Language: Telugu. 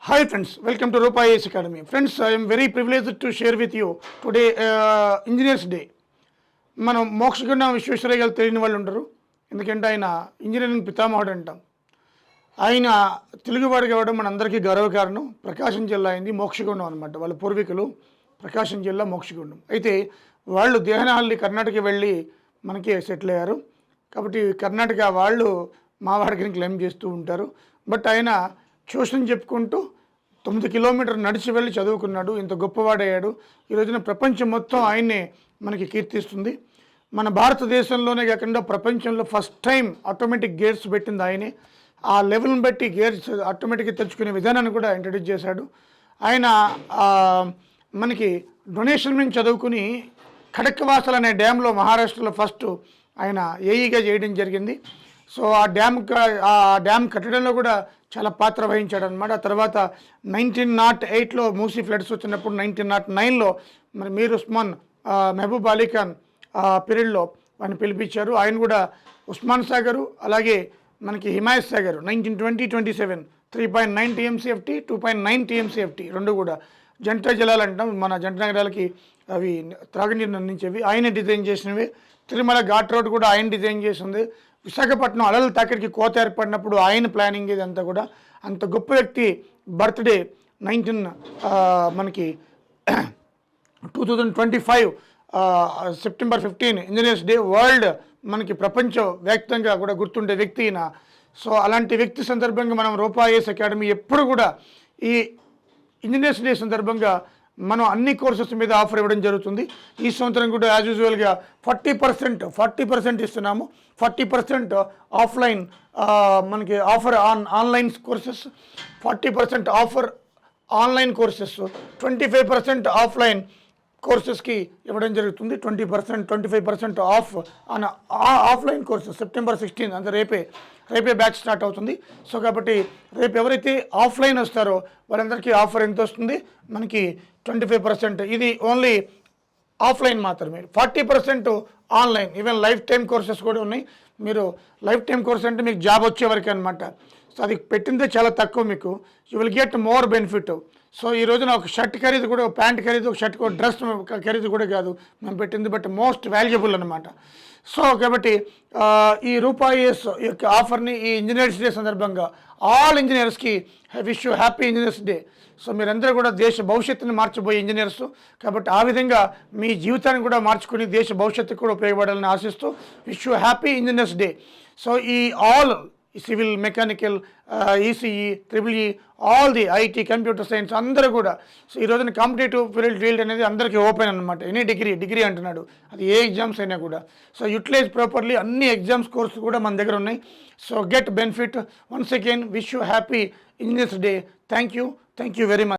Hi friends, welcome to Rupa IAS Academy. Friends, I am very privileged to share with you today Engineers Day. మనం మోక్షగుండ విశ్వేశ్వరయ్య గారు తెలియని వాళ్ళు ఉండరు. ఎందుకంటే ఆయన ఇంజనీరింగ్ పితామహుడు అంటాం. ఆయన తెలుగువాడు కావడం మనందరికీ గర్వకారణం. ప్రకాశం జిల్లా అయింది మోక్షగుండం అనమాట. వాళ్ళ పూర్వీకులు ప్రకాశం జిల్లా మోక్షగుండం. అయితే వాళ్ళు దేహనహల్లి కర్ణాటక వెళ్ళి మనకి సెటిల్ అయ్యారు. కాబట్టి కర్ణాటక వాళ్ళు మావాడికి క్లెయిమ్ చేస్తూ ఉంటారు. బట్ ఆయన ట్యూషన్ చెప్పుకుంటూ 9 కిలోమీటర్లు నడిచి వెళ్ళి చదువుకున్నాడు. ఇంత గొప్పవాడయ్యాడు. ఈ రోజున ప్రపంచం మొత్తం ఆయన్నే మనకి కీర్తిస్తుంది. మన భారతదేశంలోనే కాకుండా ప్రపంచంలో ఫస్ట్ టైం ఆటోమేటిక్ గేర్స్ పెట్టింది ఆయనే. ఆ లెవెల్ని బట్టి గేర్స్ ఆటోమేటిక్గా తెచ్చుకునే విధానాన్ని కూడా ఇంట్రడ్యూస్ చేశాడు. ఆయన మనకి డొనేషన్ నుంచి చదువుకుని ఖడక్వాసల్ అనే డ్యాంలో మహారాష్ట్రలో ఫస్ట్ ఆయన ఏఈగా చేయడం జరిగింది. సో ఆ డ్యామ్ కట్టడంలో కూడా చాలా పాత్ర వహించాడు అనమాట. ఆ తర్వాత 1908లో మూసీ ఫ్లడ్స్ వచ్చినప్పుడు 1909లో మరి మీర్ ఉస్మాన్ మెహబూబ్ అలీ ఖాన్ పీరియడ్లో ఆయన పిలిపించారు. ఆయన కూడా ఉస్మాన్ సాగరు అలాగే మనకి హిమాయత్ సాగర్ 1920-27 3.9 TMCFT 2.9 TMCFT రెండు కూడా జంట జలాలు అంటాం. మన జంట నగరాలకి అవి త్రాగునీరు అందించేవి ఆయనే డిజైన్ చేసినవి. తిరుమల ఘాట్ రోడ్ కూడా ఆయన డిజైన్ చేసింది. విశాఖపట్నం అలల తాకిడికి కోత ఏర్పడినప్పుడు ఆయన ప్లానింగ్ ఇదంతా కూడా. అంత గొప్ప వ్యక్తి బర్త్డే మనకి 2025 సెప్టెంబర్ 15 ఇంజనీర్స్ డే వరల్డ్ మనకి ప్రపంచవ్యాప్తంగా కూడా గుర్తుండే వ్యక్తి ఈయన. సో అలాంటి వ్యక్తి సందర్భంగా మనం రూపా ఐఏఎస్ అకాడమీ ఎప్పుడు కూడా ఈ ఇంజనీర్స్ డే సందర్భంగా మనం అన్ని కోర్సెస్ మీద ఆఫర్ ఇవ్వడం జరుగుతుంది. ఈ సంవత్సరం కూడా యాజ్ యూజువల్గా 40% ఇస్తున్నాము. 40% ఆఫ్లైన్ మనకి offer online courses, 40% offer online courses, 25% offline కోర్సెస్కి ఇవ్వడం జరుగుతుంది. 25% ఆఫ్ ఆఫ్లైన్ కోర్సెస్ సెప్టెంబర్ 16 అంటే రేపే బ్యాచ్ స్టార్ట్ అవుతుంది. సో కాబట్టి రేపు ఎవరైతే ఆఫ్లైన్ వస్తారో వాళ్ళందరికీ ఆఫర్ ఎంత వస్తుంది మనకి 25%. ఇది ఓన్లీ ఆఫ్లైన్ మాత్రమే. 40% online. Even life time courses కూడా ఉన్నాయి. మీరు లైఫ్ టైం కోర్స్ అంటే మీకు జాబ్ వచ్చే వరకు అనమాట. సో అది పెట్టిందే చాలా తక్కువ. మీకు you will get more benefit. So ఈ రోజున ఒక షర్ట్ ఖరీదు కూడా, ఒక ప్యాంట్ ఖరీదు, ఒక షర్ట్ కూడా, డ్రెస్ ఖరీదు కూడా కాదు మేము పెట్టింది, బట్ మోస్ట్ వాల్యుబుల్ అనమాట. సో కాబట్టి ఈ రూపా ఐఏఎస్ యొక్క ఆఫర్ని ఈ ఇంజనీర్స్ డే సందర్భంగా ఆల్ ఇంజనీర్స్కి wish you happy engineers day. So మీరందరూ కూడా దేశ భవిష్యత్తుని మార్చబోయే ఇంజనీర్స్ కాబట్టి ఆ విధంగా మీ జీవితాన్ని కూడా మార్చుకుని దేశ భవిష్యత్తుకు కూడా ఉపయోగపడాలని ఆశిస్తూ wish you happy engineers day. So ఈ all civil, mechanical, ECE, triple all the IT, computer science అందరూ కూడా. సో ఈ రోజున కాంపిటేటివ్ ఫీల్డ్ అనేది అందరికీ ఓపెన్ అనమాట. ఎనీ డిగ్రీ అంటున్నాడు, అది ఏ ఎగ్జామ్స్ అయినా కూడా. సో యూటిలైజ్ ప్రాపర్లీ అన్ని ఎగ్జామ్స్ కోర్సు కూడా మన దగ్గర ఉన్నాయి. So get benefit. Once again wish you happy engineers day. Thank you very much.